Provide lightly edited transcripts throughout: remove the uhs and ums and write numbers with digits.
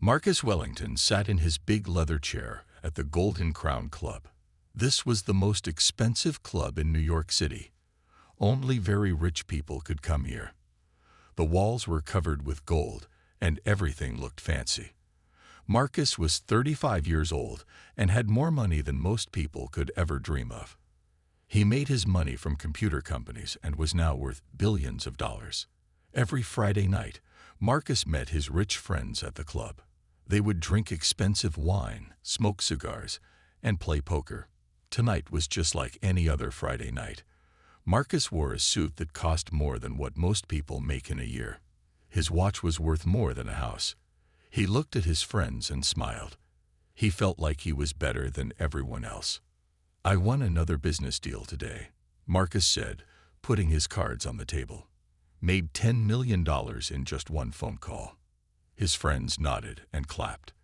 Marcus Wellington sat in his big leather chair at the Golden Crown Club. This was the most expensive club in New York City. Only very rich people could come here. The walls were covered with gold, and everything looked fancy. Marcus was 35 years old and had more money than most people could ever dream of. He made his money from computer companies and was now worth billions of dollars. Every Friday night, Marcus met his rich friends at the club. They would drink expensive wine, smoke cigars, and play poker. Tonight was just like any other Friday night. Marcus wore a suit that cost more than what most people make in a year. His watch was worth more than a house. He looked at his friends and smiled. He felt like he was better than everyone else. "I won another business deal today," Marcus said, putting his cards on the table. "Made $10 million in just one phone call." His friends nodded and clapped.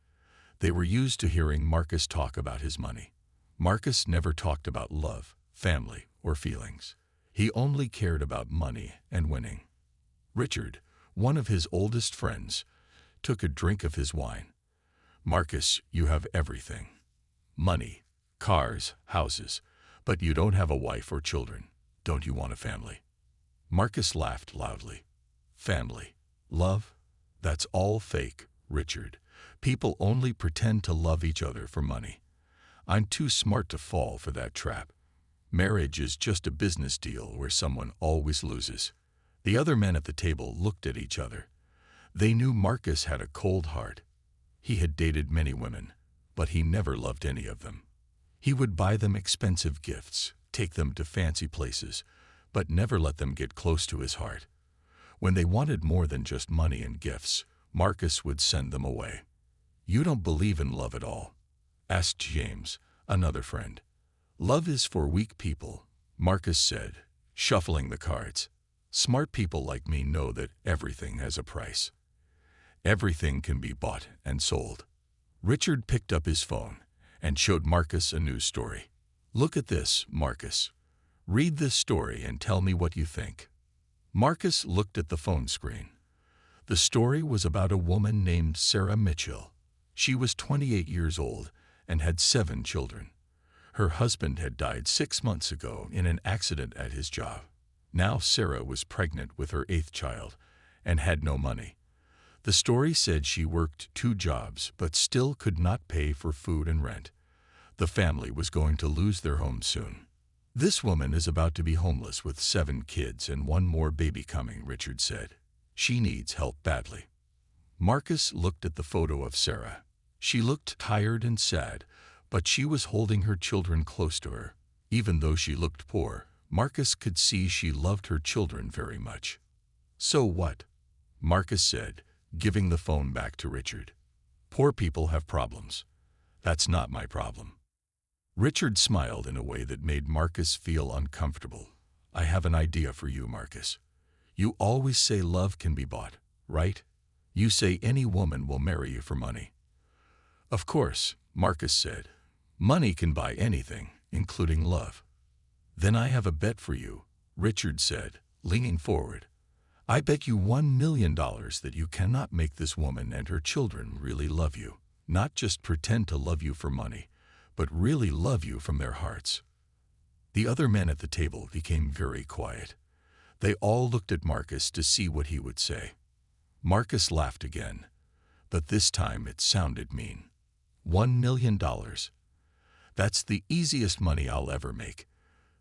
They were used to hearing Marcus talk about his money. Marcus never talked about love, family, or feelings. He only cared about money and winning. Richard, one of his oldest friends, took a drink of his wine. "Marcus, you have everything. Money, cars, houses, but you don't have a wife or children. Don't you want a family?" Marcus laughed loudly. "Family, love? That's all fake, Richard. People only pretend to love each other for money. I'm too smart to fall for that trap. Marriage is just a business deal where someone always loses." The other men at the table looked at each other. They knew Marcus had a cold heart. He had dated many women, but he never loved any of them. He would buy them expensive gifts, take them to fancy places, but never let them get close to his heart. When they wanted more than just money and gifts, Marcus would send them away. "You don't believe in love at all?" asked James, another friend. "Love is for weak people," Marcus said, shuffling the cards. "Smart people like me know that everything has a price. Everything can be bought and sold." Richard picked up his phone and showed Marcus a news story. "Look at this, Marcus. Read this story and tell me what you think." Marcus looked at the phone screen. The story was about a woman named Sarah Mitchell. She was 28 years old and had 7 children. Her husband had died 6 months ago in an accident at his job. Now Sarah was pregnant with her 8th child and had no money. The story said she worked 2 jobs but still could not pay for food and rent. The family was going to lose their home soon. "This woman is about to be homeless with 7 kids and 1 more baby coming," Richard said. "She needs help badly." Marcus looked at the photo of Sarah. She looked tired and sad, but she was holding her children close to her. Even though she looked poor, Marcus could see she loved her children very much. "So what?" Marcus said, giving the phone back to Richard. "Poor people have problems. That's not my problem." Richard smiled in a way that made Marcus feel uncomfortable. "I have an idea for you, Marcus. You always say love can be bought, right? You say any woman will marry you for money." "Of course," Marcus said. "Money can buy anything, including love." "Then I have a bet for you," Richard said, leaning forward. "I bet you $1 million that you cannot make this woman and her children really love you. Not just pretend to love you for money, but really love you from their hearts." The other men at the table became very quiet. They all looked at Marcus to see what he would say. Marcus laughed again, but this time it sounded mean. $1 million. That's the easiest money I'll ever make.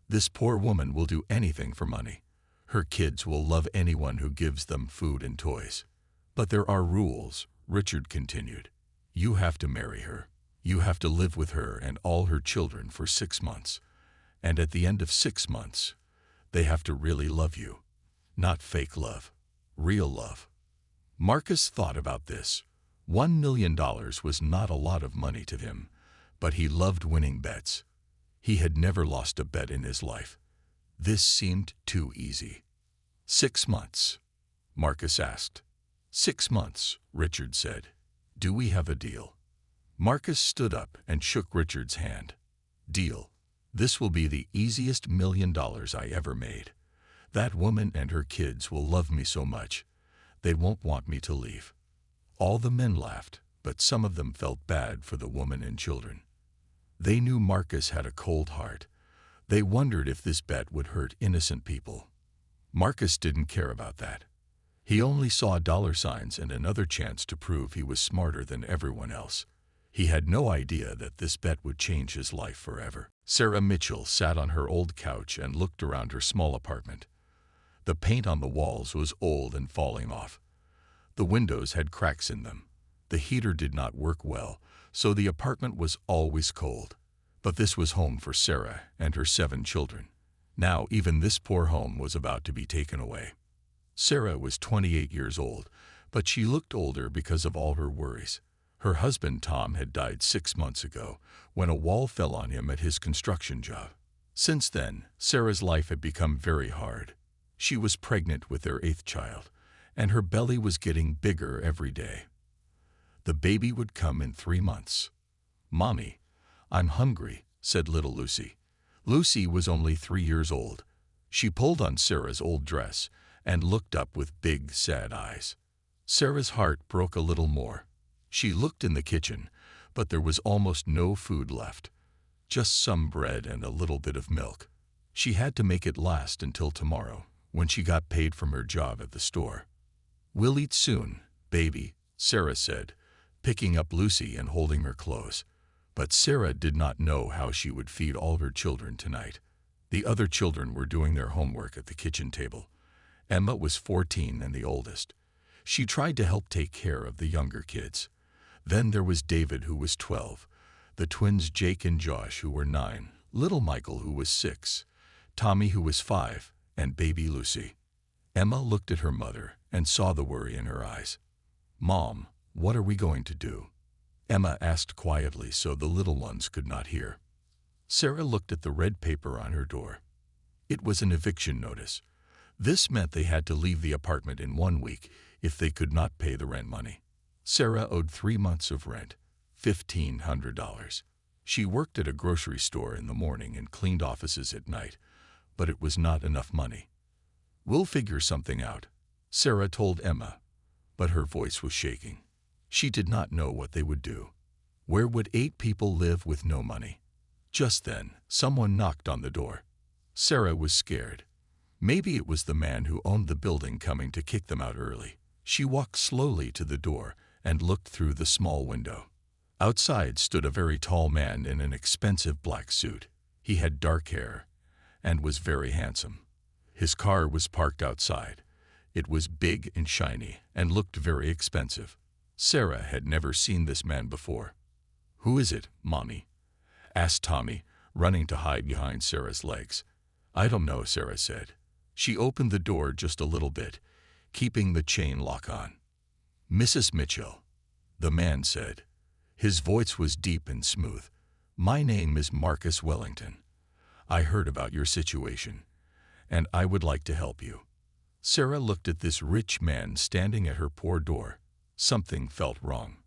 This poor woman will do anything for money. Her kids will love anyone who gives them food and toys. But there are rules, Richard continued. You have to marry her. You have to live with her and all her children for 6 months. And at the end of 6 months, they have to really love you. Not fake love, real love. Marcus thought about this. $1 million was not a lot of money to him, but he loved winning bets. He had never lost a bet in his life. This seemed too easy. 6 months, Marcus asked. 6 months, Richard said. Do we have a deal? Marcus stood up and shook Richard's hand. Deal. This will be the easiest $1 million I ever made. That woman and her kids will love me so much, they won't want me to leave. All the men laughed, but some of them felt bad for the woman and children. They knew Marcus had a cold heart. They wondered if this bet would hurt innocent people. Marcus didn't care about that. He only saw dollar signs and another chance to prove he was smarter than everyone else. He had no idea that this bet would change his life forever. Sarah Mitchell sat on her old couch and looked around her small apartment. The paint on the walls was old and falling off. The windows had cracks in them. The heater did not work well, so the apartment was always cold. But this was home for Sarah and her 7 children. Now even this poor home was about to be taken away. Sarah was 28 years old, but she looked older because of all her worries. Her husband Tom had died 6 months ago when a wall fell on him at his construction job. Since then, Sarah's life had become very hard. She was pregnant with their 8th child, and her belly was getting bigger every day. The baby would come in 3 months. "Mommy, I'm hungry," said little Lucy. Lucy was only 3 years old. She pulled on Sarah's old dress and looked up with big, sad eyes. Sarah's heart broke a little more. She looked in the kitchen, but there was almost no food left. Just some bread and a little bit of milk. She had to make it last until tomorrow, when she got paid from her job at the store. "We'll eat soon, baby," Sarah said, picking up Lucy and holding her close. But Sarah did not know how she would feed all her children tonight. The other children were doing their homework at the kitchen table. Emma was 14 and the oldest. She tried to help take care of the younger kids. Then there was David, who was 12, the twins Jake and Josh, who were 9, little Michael, who was 6, Tommy, who was 5, and baby Lucy. Emma looked at her mother and saw the worry in her eyes. "Mom, what are we going to do?" Emma asked quietly so the little ones could not hear. Sarah looked at the red paper on her door. It was an eviction notice. This meant they had to leave the apartment in 1 week if they could not pay the rent money. Sarah owed 3 months of rent, $1,500. She worked at a grocery store in the morning and cleaned offices at night, but it was not enough money. "We'll figure something out," Sarah told Emma, but her voice was shaking. She did not know what they would do. Where would 8 people live with no money? Just then, someone knocked on the door. Sarah was scared. Maybe it was the man who owned the building coming to kick them out early. She walked slowly to the door and looked through the small window. Outside stood a very tall man in an expensive black suit. He had dark hair and was very handsome. His car was parked outside. It was big and shiny and looked very expensive. Sarah had never seen this man before. "Who is it, Mommy?" asked Tommy, running to hide behind Sarah's legs. "I don't know," Sarah said. She opened the door just a little bit, keeping the chain lock on. "Mrs. Mitchell," the man said. His voice was deep and smooth. "My name is Marcus Wellington. I heard about your situation, and I would like to help you." Sarah looked at this rich man standing at her poor door. Something felt wrong.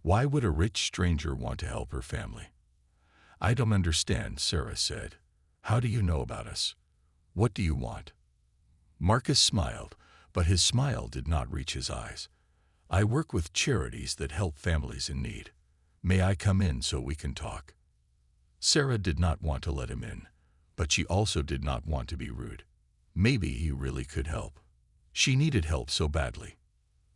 Why would a rich stranger want to help her family? "I don't understand," Sarah said. "How do you know about us? What do you want?" Marcus smiled, but his smile did not reach his eyes. "I work with charities that help families in need. May I come in so we can talk?" Sarah did not want to let him in, but she also did not want to be rude. Maybe he really could help. She needed help so badly.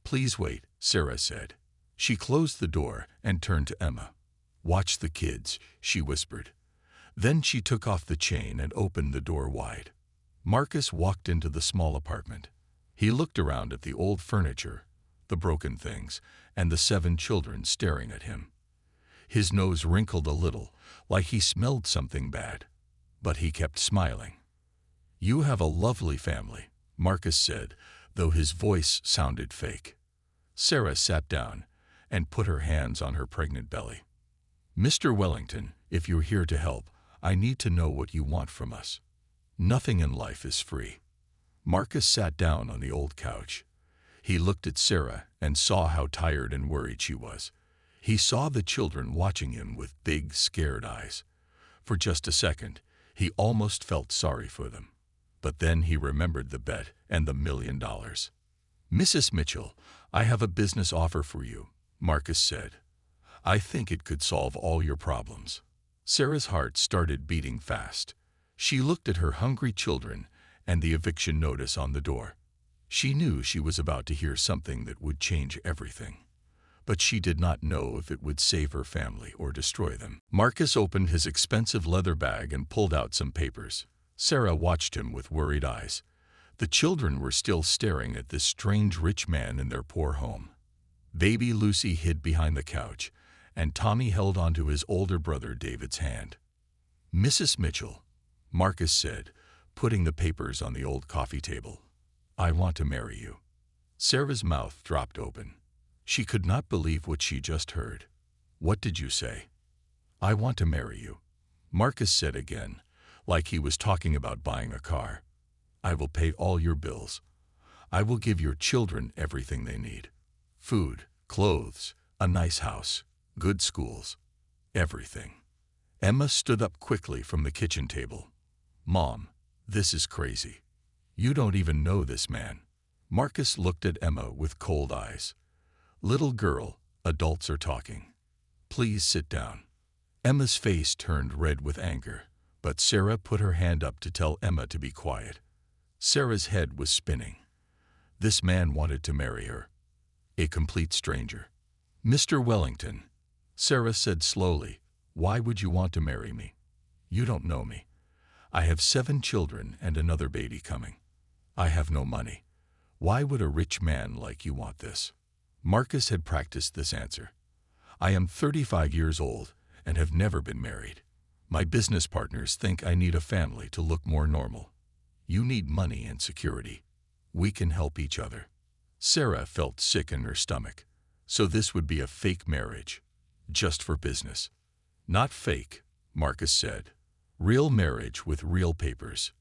"Please wait," Sarah said. She closed the door and turned to Emma. "Watch the kids," she whispered. Then she took off the chain and opened the door wide. Marcus walked into the small apartment. He looked around at the old furniture, the broken things, and the 7 children staring at him. His nose wrinkled a little, like he smelled something bad, but he kept smiling. "You have a lovely family," Marcus said, though his voice sounded fake. Sarah sat down and put her hands on her pregnant belly. "Mr. Wellington, if you're here to help, I need to know what you want from us. Nothing in life is free." Marcus sat down on the old couch. He looked at Sarah and saw how tired and worried she was. He saw the children watching him with big, scared eyes. For just a second, he almost felt sorry for them. But then he remembered the bet and the $1 million. "Mrs. Mitchell, I have a business offer for you," Marcus said. I think it could solve all your problems. Sarah's heart started beating fast. She looked at her hungry children and the eviction notice on the door. She knew she was about to hear something that would change everything. But she did not know if it would save her family or destroy them. Marcus opened his expensive leather bag and pulled out some papers. Sarah watched him with worried eyes. The children were still staring at this strange rich man in their poor home. Baby Lucy hid behind the couch, and Tommy held onto his older brother David's hand. Mrs. Mitchell, Marcus said, putting the papers on the old coffee table. I want to marry you. Sarah's mouth dropped open. She could not believe what she just heard. What did you say? I want to marry you, Marcus said again, like he was talking about buying a car. I will pay all your bills. I will give your children everything they need. Food, clothes, a nice house, good schools, everything. Emma stood up quickly from the kitchen table. Mom, this is crazy. You don't even know this man. Marcus looked at Emma with cold eyes. Little girl, adults are talking. Please sit down. Emma's face turned red with anger, but Sarah put her hand up to tell Emma to be quiet. Sarah's head was spinning. This man wanted to marry her. A complete stranger. Mr. Wellington, Sarah said slowly, why would you want to marry me? You don't know me. I have 7 children and another baby coming. I have no money. Why would a rich man like you want this? Marcus had practiced this answer. I am 35 years old and have never been married. My business partners think I need a family to look more normal. You need money and security. We can help each other. Sarah felt sick in her stomach. So this would be a fake marriage, just for business. Not fake, Marcus said. Real marriage with real papers.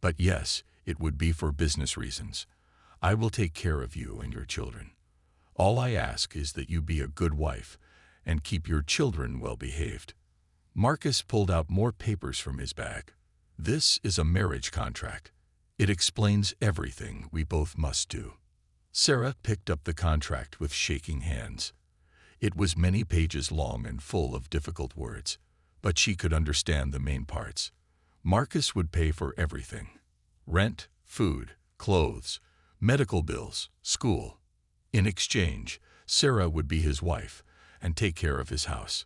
But yes, it would be for business reasons. I will take care of you and your children. All I ask is that you be a good wife and keep your children well behaved. Marcus pulled out more papers from his bag. This is a marriage contract. It explains everything we both must do. Sarah picked up the contract with shaking hands. It was many pages long and full of difficult words, but she could understand the main parts. Marcus would pay for everything. Rent, food, clothes, medical bills, school. In exchange, Sarah would be his wife and take care of his house.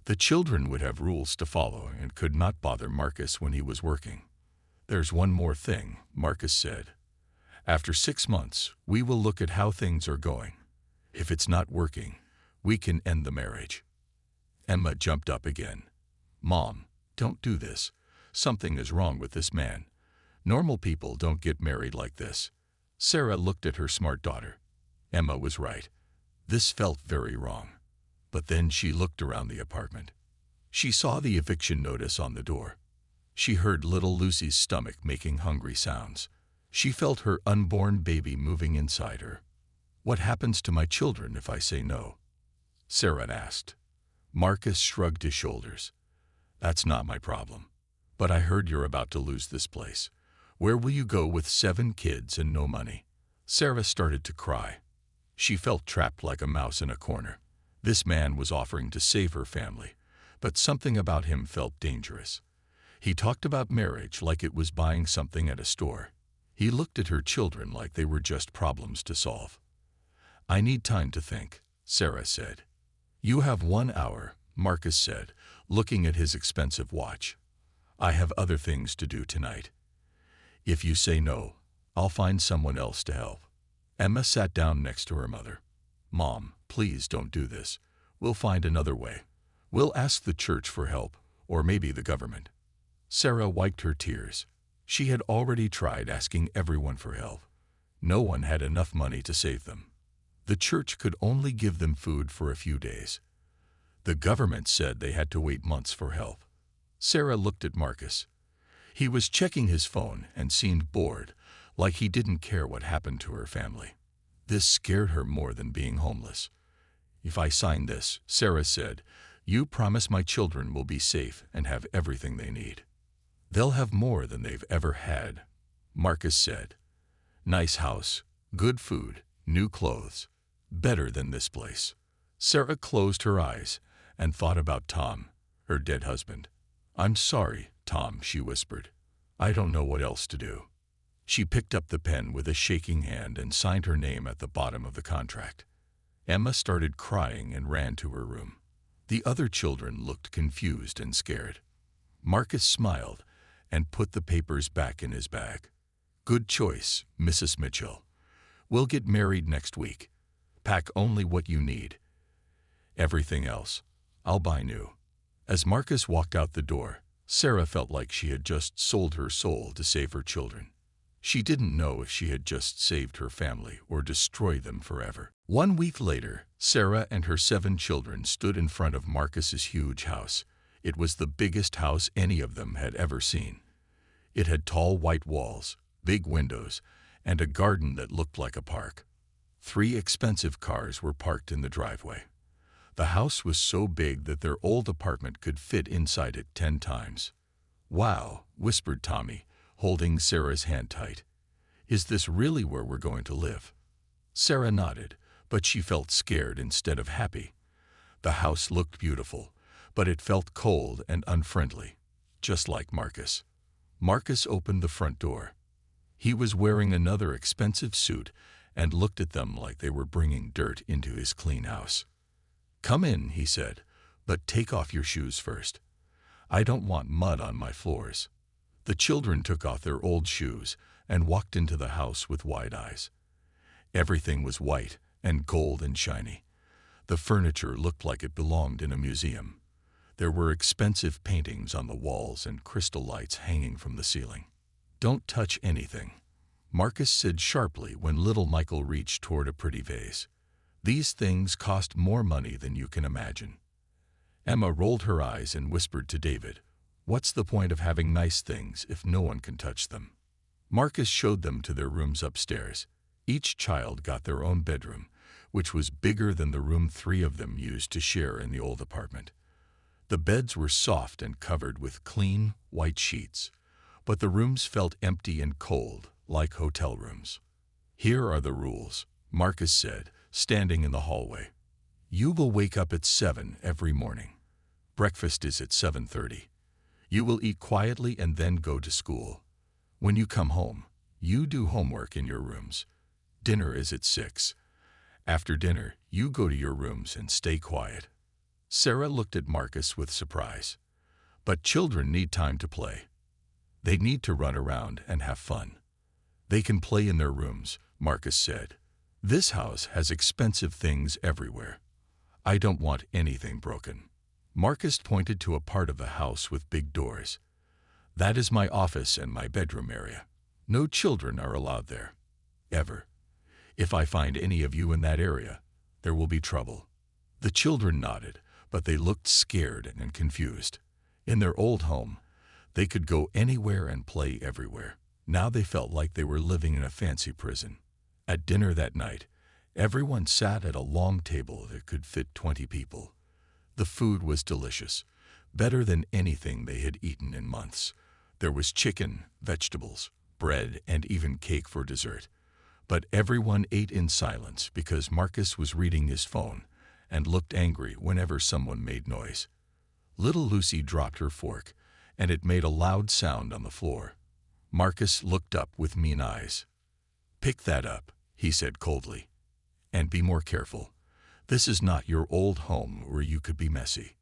The children would have rules to follow and could not bother Marcus when he was working. There's one more thing, Marcus said. After 6 months, we will look at how things are going. If it's not working, we can end the marriage. Emma jumped up again. Mom, don't do this. Something is wrong with this man. Normal people don't get married like this. Sarah looked at her smart daughter. Emma was right. This felt very wrong. But then she looked around the apartment. She saw the eviction notice on the door. She heard little Lucy's stomach making hungry sounds. She felt her unborn baby moving inside her. What happens to my children if I say no? Sarah asked. Marcus shrugged his shoulders. That's not my problem. But I heard you're about to lose this place. Where will you go with 7 kids and no money? Sarah started to cry. She felt trapped like a mouse in a corner. This man was offering to save her family, but something about him felt dangerous. He talked about marriage like it was buying something at a store. He looked at her children like they were just problems to solve. I need time to think, Sarah said. You have 1 hour, Marcus said, looking at his expensive watch. I have other things to do tonight. If you say no, I'll find someone else to help. Emma sat down next to her mother. Mom, please don't do this. We'll find another way. We'll ask the church for help, or maybe the government. Sarah wiped her tears. She had already tried asking everyone for help. No one had enough money to save them. The church could only give them food for a few days. The government said they had to wait months for help. Sarah looked at Marcus. He was checking his phone and seemed bored, like he didn't care what happened to her family. This scared her more than being homeless. If I sign this, Sarah said, you promise my children will be safe and have everything they need. They'll have more than they've ever had, Marcus said. Nice house, good food, new clothes, better than this place. Sarah closed her eyes and thought about Tom, her dead husband. "I'm sorry, Tom," she whispered. "I don't know what else to do." She picked up the pen with a shaking hand and signed her name at the bottom of the contract. Emma started crying and ran to her room. The other children looked confused and scared. Marcus smiled and put the papers back in his bag. "Good choice, Mrs. Mitchell. We'll get married next week. Pack only what you need. Everything else, I'll buy new." As Marcus walked out the door, Sarah felt like she had just sold her soul to save her children. She didn't know if she had just saved her family or destroyed them forever. 1 week later, Sarah and her 7 children stood in front of Marcus's huge house. It was the biggest house any of them had ever seen. It had tall white walls, big windows, and a garden that looked like a park. 3 expensive cars were parked in the driveway. The house was so big that their old apartment could fit inside it 10 times. "Wow," whispered Tommy, holding Sarah's hand tight. "Is this really where we're going to live?" Sarah nodded, but she felt scared instead of happy. The house looked beautiful, but it felt cold and unfriendly, just like Marcus. Marcus opened the front door. He was wearing another expensive suit and looked at them like they were bringing dirt into his clean house. "Come in," he said, "but take off your shoes first. I don't want mud on my floors." The children took off their old shoes and walked into the house with wide eyes. Everything was white and gold and shiny. The furniture looked like it belonged in a museum. There were expensive paintings on the walls and crystal lights hanging from the ceiling. "Don't touch anything," Marcus said sharply when little Michael reached toward a pretty vase. "These things cost more money than you can imagine." Emma rolled her eyes and whispered to David, "What's the point of having nice things if no one can touch them?" Marcus showed them to their rooms upstairs. Each child got their own bedroom, which was bigger than the room 3 of them used to share in the old apartment. The beds were soft and covered with clean, white sheets, but the rooms felt empty and cold, like hotel rooms. "Here are the rules," Marcus said, standing in the hallway. "You will wake up at 7 every morning. Breakfast is at 7:30. You will eat quietly and then go to school. When you come home, you do homework in your rooms. Dinner is at 6. After dinner, you go to your rooms and stay quiet." Sarah looked at Marcus with surprise. "But children need time to play. They need to run around and have fun." "They can play in their rooms," Marcus said. "This house has expensive things everywhere. I don't want anything broken." Marcus pointed to a part of the house with big doors. "That is my office and my bedroom area. No children are allowed there. Ever. If I find any of you in that area, there will be trouble." The children nodded, but they looked scared and confused. In their old home, they could go anywhere and play everywhere. Now they felt like they were living in a fancy prison. At dinner that night, everyone sat at a long table that could fit 20 people. The food was delicious, better than anything they had eaten in months. There was chicken, vegetables, bread, and even cake for dessert. But everyone ate in silence because Marcus was reading his phone and looked angry whenever someone made noise. Little Lucy dropped her fork, and it made a loud sound on the floor. Marcus looked up with mean eyes. "Pick that up," he said coldly. "And be more careful. This is not your old home where you could be messy."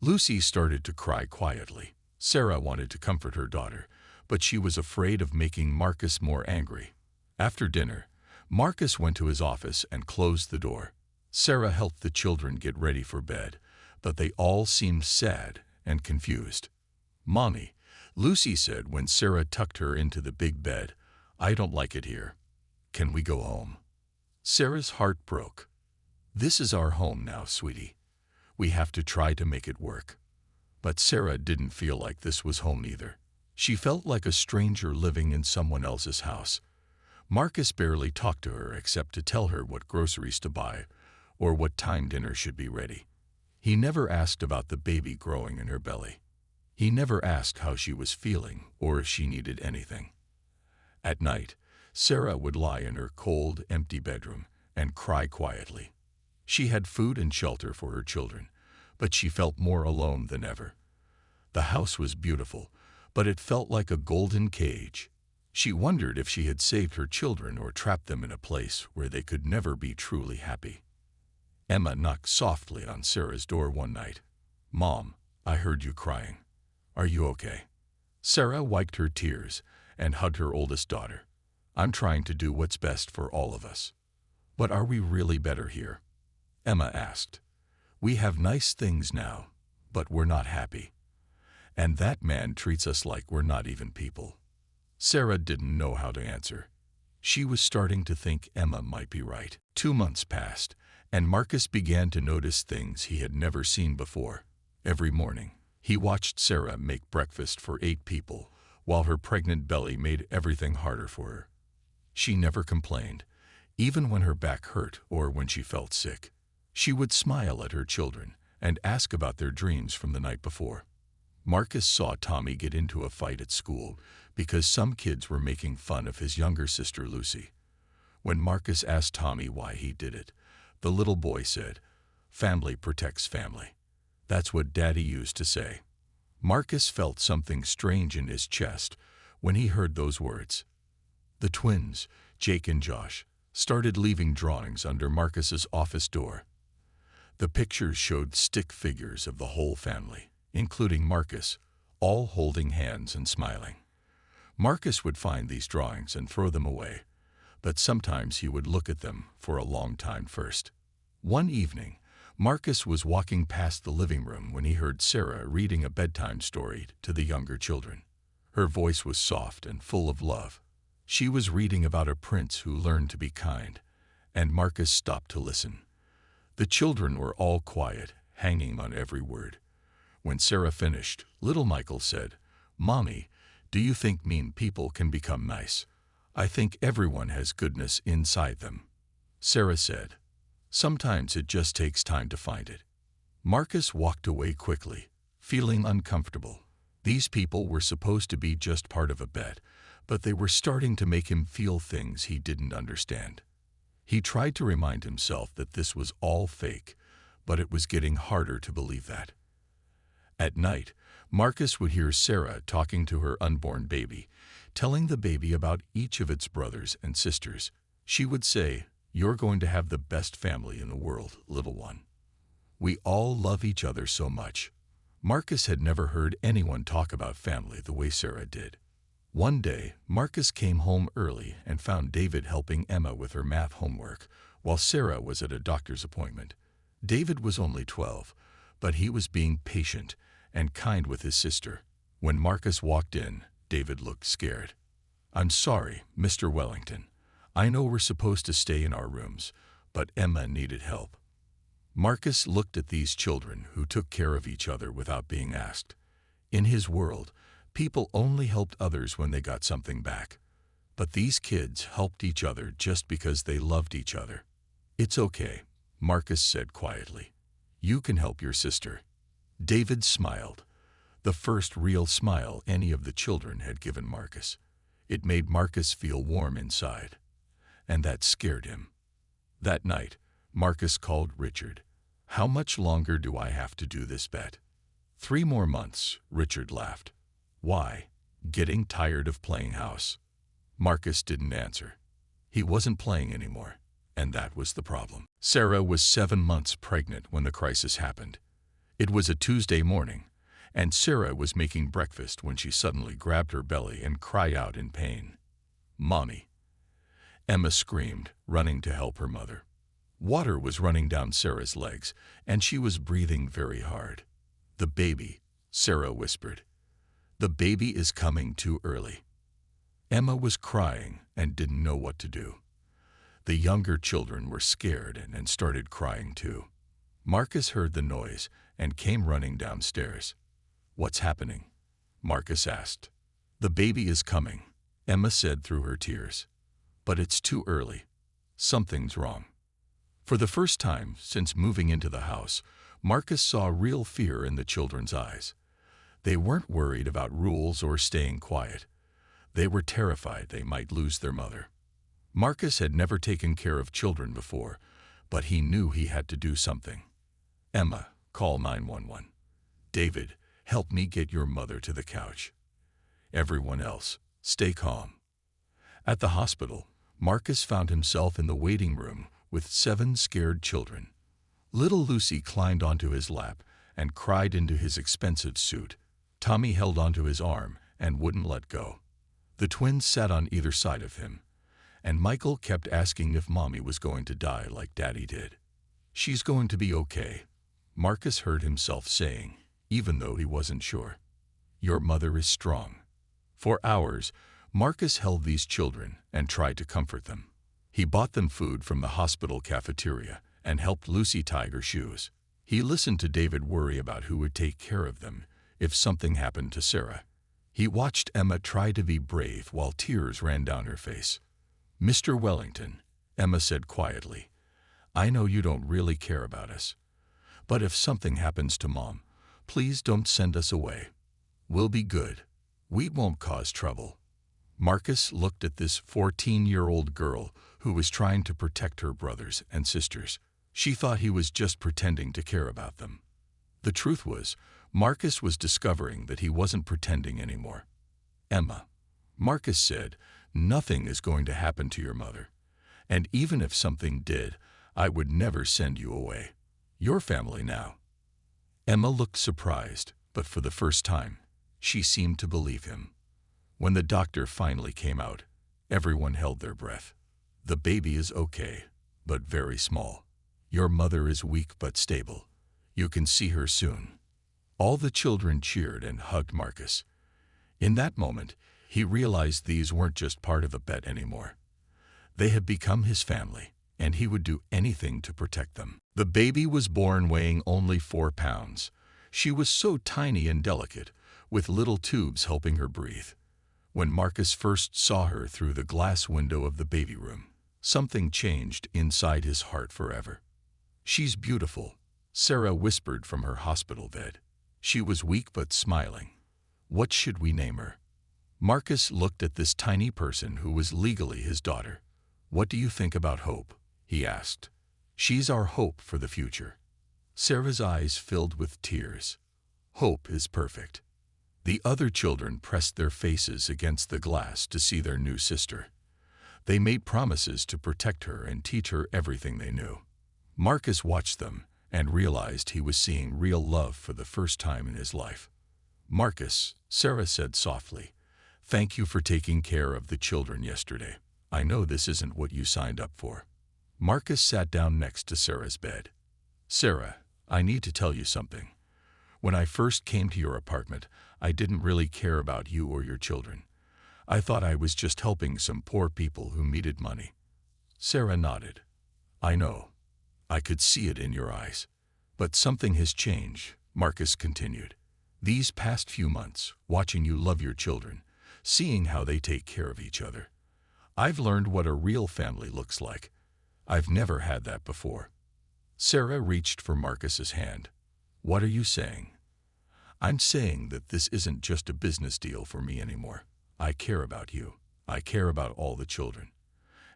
Lucy started to cry quietly. Sarah wanted to comfort her daughter, but she was afraid of making Marcus more angry. After dinner, Marcus went to his office and closed the door. Sarah helped the children get ready for bed, but they all seemed sad and confused. "Mommy," Lucy said when Sarah tucked her into the big bed, "I don't like it here. Can we go home?" Sarah's heart broke. "This is our home now, sweetie. We have to try to make it work." But Sarah didn't feel like this was home either. She felt like a stranger living in someone else's house. Marcus barely talked to her except to tell her what groceries to buy or what time dinner should be ready. He never asked about the baby growing in her belly. He never asked how she was feeling or if she needed anything. At night, Sarah would lie in her cold, empty bedroom and cry quietly. She had food and shelter for her children, but she felt more alone than ever. The house was beautiful, but it felt like a golden cage. She wondered if she had saved her children or trapped them in a place where they could never be truly happy. Emma knocked softly on Sarah's door one night. "Mom, I heard you crying. Are you okay?" Sarah wiped her tears and hugged her oldest daughter. "I'm trying to do what's best for all of us." "But are we really better here?" Emma asked. "We have nice things now, but we're not happy. And that man treats us like we're not even people." Sarah didn't know how to answer. She was starting to think Emma might be right. 2 months passed, and Marcus began to notice things he had never seen before. Every morning, he watched Sarah make breakfast for 8 people, while her pregnant belly made everything harder for her. She never complained, even when her back hurt or when she felt sick. She would smile at her children and ask about their dreams from the night before. Marcus saw Tommy get into a fight at school because some kids were making fun of his younger sister Lucy. When Marcus asked Tommy why he did it, the little boy said, "Family protects family. That's what Daddy used to say." Marcus felt something strange in his chest when he heard those words. The twins, Jake and Josh, started leaving drawings under Marcus's office door. The pictures showed stick figures of the whole family, including Marcus, all holding hands and smiling. Marcus would find these drawings and throw them away, but sometimes he would look at them for a long time first. One evening, Marcus was walking past the living room when he heard Sarah reading a bedtime story to the younger children. Her voice was soft and full of love. She was reading about a prince who learned to be kind, and Marcus stopped to listen. The children were all quiet, hanging on every word. When Sarah finished, little Michael said, "Mommy, do you think mean people can become nice? I think everyone has goodness inside them." Sarah said, "Sometimes it just takes time to find it." Marcus walked away quickly, feeling uncomfortable. These people were supposed to be just part of a bet, but they were starting to make him feel things he didn't understand. He tried to remind himself that this was all fake, but it was getting harder to believe that. At night, Marcus would hear Sarah talking to her unborn baby, telling the baby about each of its brothers and sisters. She would say, "You're going to have the best family in the world, little one. We all love each other so much." Marcus had never heard anyone talk about family the way Sarah did. One day, Marcus came home early and found David helping Emma with her math homework, while Sarah was at a doctor's appointment. David was only 12, but he was being patient and kind with his sister. When Marcus walked in, David looked scared. "I'm sorry, Mr. Wellington. I know we're supposed to stay in our rooms, but Emma needed help." Marcus looked at these children who took care of each other without being asked. In his world, people only helped others when they got something back. But these kids helped each other just because they loved each other. "It's okay," Marcus said quietly. "You can help your sister." David smiled, the first real smile any of the children had given Marcus. It made Marcus feel warm inside, and that scared him. That night, Marcus called Richard. "How much longer do I have to do this bet?" "3 more months," Richard laughed. "Why?" "Getting tired of playing house." Marcus didn't answer. He wasn't playing anymore, and that was the problem. Sarah was 7 months pregnant when the crisis happened. It was a Tuesday morning, and Sarah was making breakfast when she suddenly grabbed her belly and cried out in pain. "Mommy!" Emma screamed, running to help her mother. Water was running down Sarah's legs, and she was breathing very hard. "The baby," Sarah whispered. "The baby is coming too early." Emma was crying and didn't know what to do. The younger children were scared and started crying too. Marcus heard the noise and came running downstairs. "What's happening?" Marcus asked. "The baby is coming," Emma said through her tears. "But it's too early. Something's wrong." For the first time since moving into the house, Marcus saw real fear in the children's eyes. They weren't worried about rules or staying quiet. They were terrified they might lose their mother. Marcus had never taken care of children before, but he knew he had to do something. "Emma, call 911. David, help me get your mother to the couch. Everyone else, stay calm." At the hospital, Marcus found himself in the waiting room with 7 scared children. Little Lucy climbed onto his lap and cried into his expensive suit. Tommy held onto his arm and wouldn't let go. The twins sat on either side of him, and Michael kept asking if Mommy was going to die like Daddy did. "She's going to be okay," Marcus heard himself saying, even though he wasn't sure. "Your mother is strong." For hours, Marcus held these children and tried to comfort them. He bought them food from the hospital cafeteria and helped Lucy tie her shoes. He listened to David worry about who would take care of them if something happened to Sarah. He watched Emma try to be brave while tears ran down her face. "Mr. Wellington," Emma said quietly, "I know you don't really care about us. But if something happens to Mom, please don't send us away. We'll be good. We won't cause trouble." Marcus looked at this 14-year-old girl who was trying to protect her brothers and sisters. She thought he was just pretending to care about them. The truth was, Marcus was discovering that he wasn't pretending anymore. "Emma," Marcus said, "nothing is going to happen to your mother. And even if something did, I would never send you away. You're family now." Emma looked surprised, but for the first time, she seemed to believe him. When the doctor finally came out, everyone held their breath. "The baby is okay, but very small. Your mother is weak but stable. You can see her soon." All the children cheered and hugged Marcus. In that moment, he realized these weren't just part of a bet anymore. They had become his family, and he would do anything to protect them. The baby was born weighing only 4 pounds. She was so tiny and delicate, with little tubes helping her breathe. When Marcus first saw her through the glass window of the baby room, something changed inside his heart forever. "She's beautiful," Sarah whispered from her hospital bed. She was weak but smiling. "What should we name her?" Marcus looked at this tiny person who was legally his daughter. "What do you think about Hope?" he asked. "She's our hope for the future." Sarah's eyes filled with tears. "Hope is perfect." The other children pressed their faces against the glass to see their new sister. They made promises to protect her and teach her everything they knew. Marcus watched them and realized he was seeing real love for the first time in his life. "Marcus," Sarah said softly, "thank you for taking care of the children yesterday. I know this isn't what you signed up for." Marcus sat down next to Sarah's bed. "Sarah, I need to tell you something. When I first came to your apartment, I didn't really care about you or your children. I thought I was just helping some poor people who needed money." Sarah nodded. "I know. I could see it in your eyes. But something has changed," Marcus continued. "These past few months, watching you love your children, seeing how they take care of each other, I've learned what a real family looks like. I've never had that before." Sarah reached for Marcus's hand. "What are you saying?" "I'm saying that this isn't just a business deal for me anymore. I care about you. I care about all the children.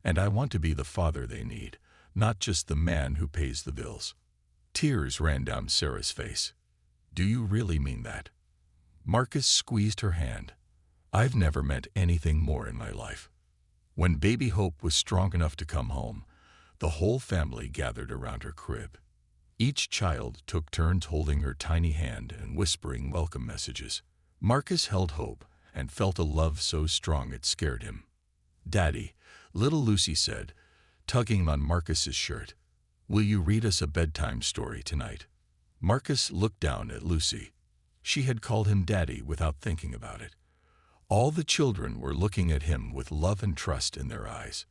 And I want to be the father they need, not just the man who pays the bills." Tears ran down Sarah's face. "Do you really mean that?" Marcus squeezed her hand. "I've never meant anything more in my life." When baby Hope was strong enough to come home, the whole family gathered around her crib. Each child took turns holding her tiny hand and whispering welcome messages. Marcus held Hope and felt a love so strong it scared him. "Daddy," little Lucy said, tugging on Marcus's shirt, "will you read us a bedtime story tonight?" Marcus looked down at Lucy. She had called him Daddy without thinking about it. All the children were looking at him with love and trust in their eyes.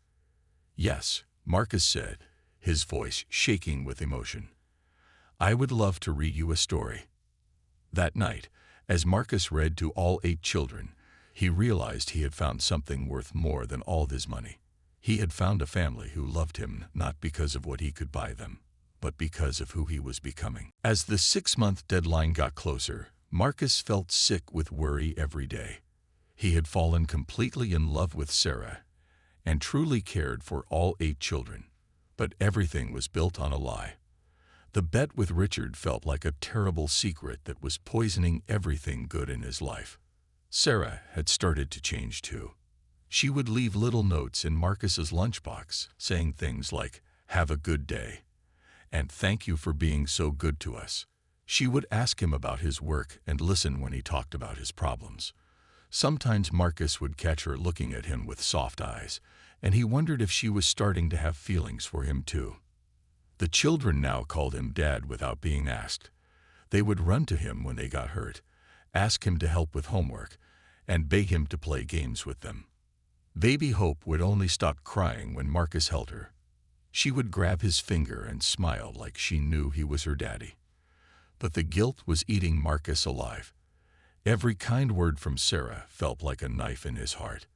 "Yes," Marcus said, his voice shaking with emotion. "I would love to read you a story." That night, as Marcus read to all 8 children, he realized he had found something worth more than all his money. He had found a family who loved him not because of what he could buy them, but because of who he was becoming. As the 6-month deadline got closer, Marcus felt sick with worry every day. He had fallen completely in love with Sarah and truly cared for all 8 children. But everything was built on a lie. The bet with Richard felt like a terrible secret that was poisoning everything good in his life. Sarah had started to change too. She would leave little notes in Marcus's lunchbox saying things like, "Have a good day," and "Thank you for being so good to us." She would ask him about his work and listen when he talked about his problems. Sometimes Marcus would catch her looking at him with soft eyes, and he wondered if she was starting to have feelings for him too. The children now called him Dad without being asked. They would run to him when they got hurt, ask him to help with homework, and beg him to play games with them. Baby Hope would only stop crying when Marcus held her. She would grab his finger and smile like she knew he was her daddy. But the guilt was eating Marcus alive. Every kind word from Sarah felt like a knife in his heart.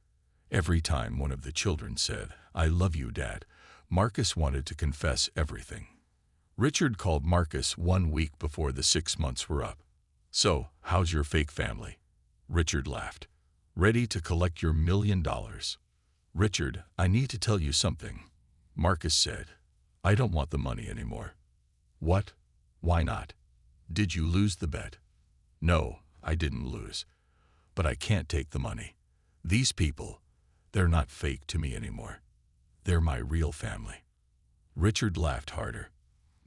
Every time one of the children said, "I love you, Dad," Marcus wanted to confess everything. Richard called Marcus 1 week before the 6 months were up. "So, how's your fake family?" Richard laughed. "Ready to collect your $1 million. "Richard, I need to tell you something," Marcus said. "I don't want the money anymore." "What? Why not? Did you lose the bet?" "No, I didn't lose. But I can't take the money. These people, they're not fake to me anymore. They're my real family." Richard laughed harder.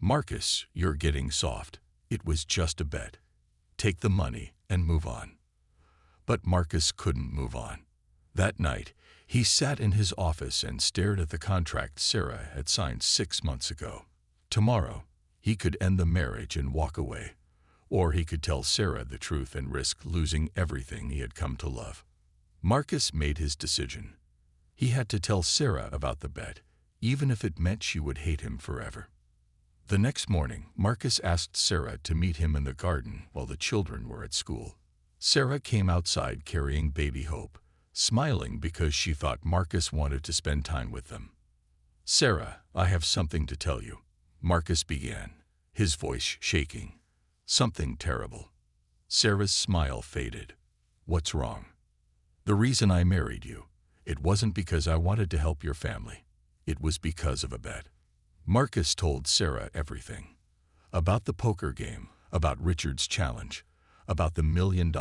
"Marcus, you're getting soft. It was just a bet. Take the money and move on." But Marcus couldn't move on. That night, he sat in his office and stared at the contract Sarah had signed 6 months ago. Tomorrow, he could end the marriage and walk away. Or he could tell Sarah the truth and risk losing everything he had come to love. Marcus made his decision. He had to tell Sarah about the bet, even if it meant she would hate him forever. The next morning, Marcus asked Sarah to meet him in the garden while the children were at school. Sarah came outside carrying Baby Hope, smiling because she thought Marcus wanted to spend time with them. "Sarah, I have something to tell you," Marcus began, his voice shaking. "Something terrible." Sarah's smile faded. "What's wrong?" "The reason I married you, it wasn't because I wanted to help your family. It was because of a bet." Marcus told Sarah everything. About the poker game, about Richard's challenge, about the $1 million.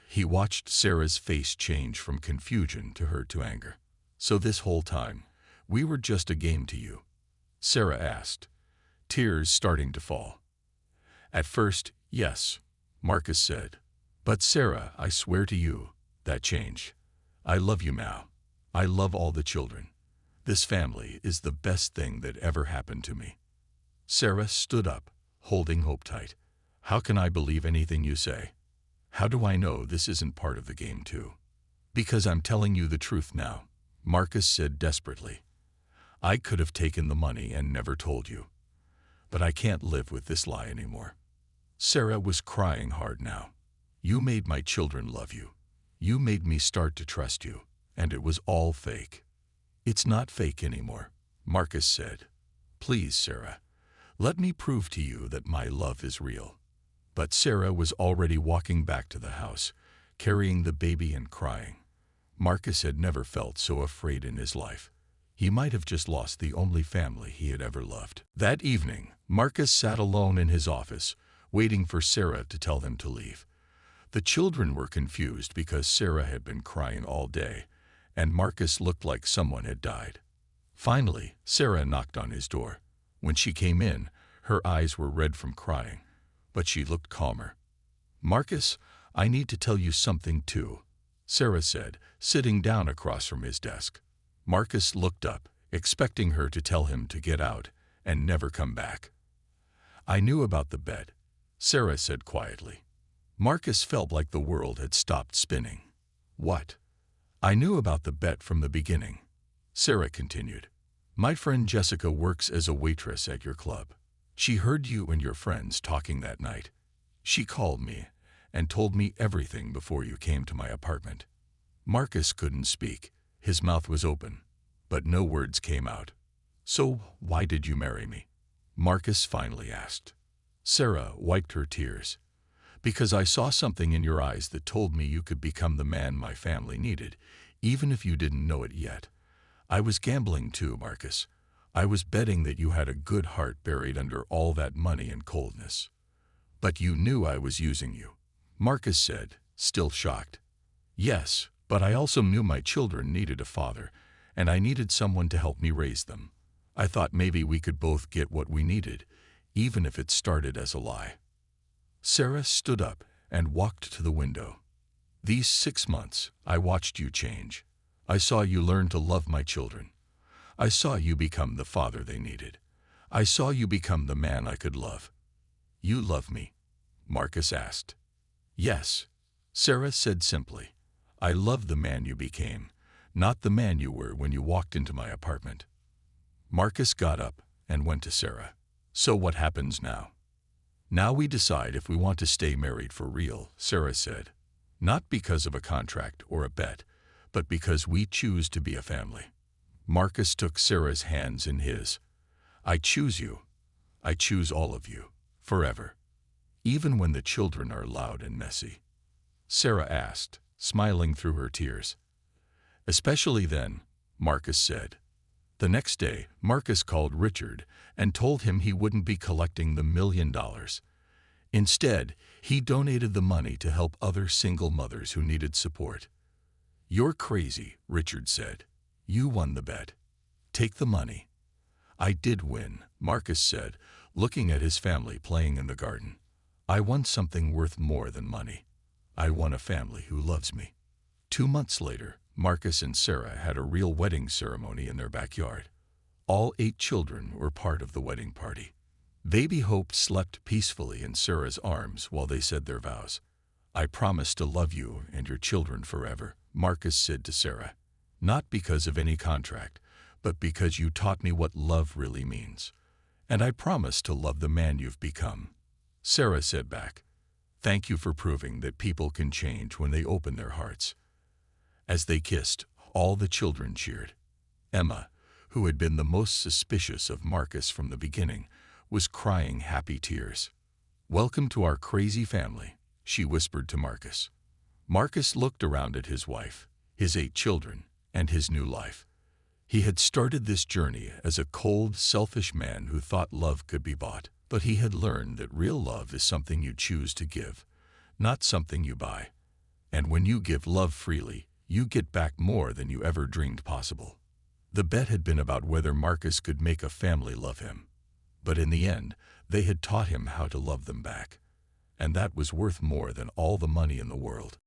He watched Sarah's face change from confusion to hurt to anger. "So this whole time, we were just a game to you?" Sarah asked, tears starting to fall. "At first, yes," Marcus said. "But Sarah, I swear to you, that changed. I love you now. I love all the children. This family is the best thing that ever happened to me." Sarah stood up, holding Hope tight. "How can I believe anything you say? How do I know this isn't part of the game too?" "Because I'm telling you the truth now," Marcus said desperately. "I could have taken the money and never told you. But I can't live with this lie anymore." Sarah was crying hard now. "You made my children love you. You made me start to trust you, and it was all fake." "It's not fake anymore," Marcus said. "Please, Sarah, let me prove to you that my love is real." But Sarah was already walking back to the house, carrying the baby and crying. Marcus had never felt so afraid in his life. He might have just lost the only family he had ever loved. That evening, Marcus sat alone in his office, waiting for Sarah to tell them to leave. The children were confused because Sarah had been crying all day, and Marcus looked like someone had died. Finally, Sarah knocked on his door. When she came in, her eyes were red from crying, but she looked calmer. "Marcus, I need to tell you something too," Sarah said, sitting down across from his desk. Marcus looked up, expecting her to tell him to get out and never come back. "I knew about the bet," Sarah said quietly. Marcus felt like the world had stopped spinning. "What?" "I knew about the bet from the beginning," Sarah continued. "My friend Jessica works as a waitress at your club. She heard you and your friends talking that night. She called me and told me everything before you came to my apartment." Marcus couldn't speak. His mouth was open, but no words came out. "So why did you marry me?" Marcus finally asked. Sarah wiped her tears. "Because I saw something in your eyes that told me you could become the man my family needed, even if you didn't know it yet. I was gambling too, Marcus. I was betting that you had a good heart buried under all that money and coldness. But you knew I was using you, Marcus said, still shocked. Yes, but I also knew my children needed a father, and I needed someone to help me raise them. I thought maybe we could both get what we needed, even if it started as a lie. Sarah stood up and walked to the window. These 6 months, I watched you change. I saw you learn to love my children. I saw you become the father they needed. I saw you become the man I could love. You love me? Marcus asked. Yes, Sarah said simply. I love the man you became, not the man you were when you walked into my apartment. Marcus got up and went to Sarah. So what happens now? Now we decide if we want to stay married for real, Sarah said. Not because of a contract or a bet, but because we choose to be a family. Marcus took Sarah's hands in his. I choose you. I choose all of you, forever. Even when the children are loud and messy. Sarah asked, smiling through her tears. Especially then, Marcus said. The next day, Marcus called Richard and told him he wouldn't be collecting the $1 million. Instead, he donated the money to help other single mothers who needed support. You're crazy, Richard said. You won the bet. Take the money. I did win, Marcus said, looking at his family playing in the garden. I won something worth more than money. I won a family who loves me. 2 months later, Marcus and Sarah had a real wedding ceremony in their backyard. All 8 children were part of the wedding party. Baby Hope slept peacefully in Sarah's arms while they said their vows. I promise to love you and your children forever, Marcus said to Sarah. Not because of any contract, but because you taught me what love really means. And I promise to love the man you've become. Sarah said back, thank you for proving that people can change when they open their hearts. As they kissed, all the children cheered. Emma, who had been the most suspicious of Marcus from the beginning, was crying happy tears. Welcome to our crazy family, she whispered to Marcus. Marcus looked around at his wife, his 8 children, and his new life. He had started this journey as a cold, selfish man who thought love could be bought, but he had learned that real love is something you choose to give, not something you buy. And when you give love freely, you get back more than you ever dreamed possible. The bet had been about whether Marcus could make a family love him. But in the end, they had taught him how to love them back. And that was worth more than all the money in the world.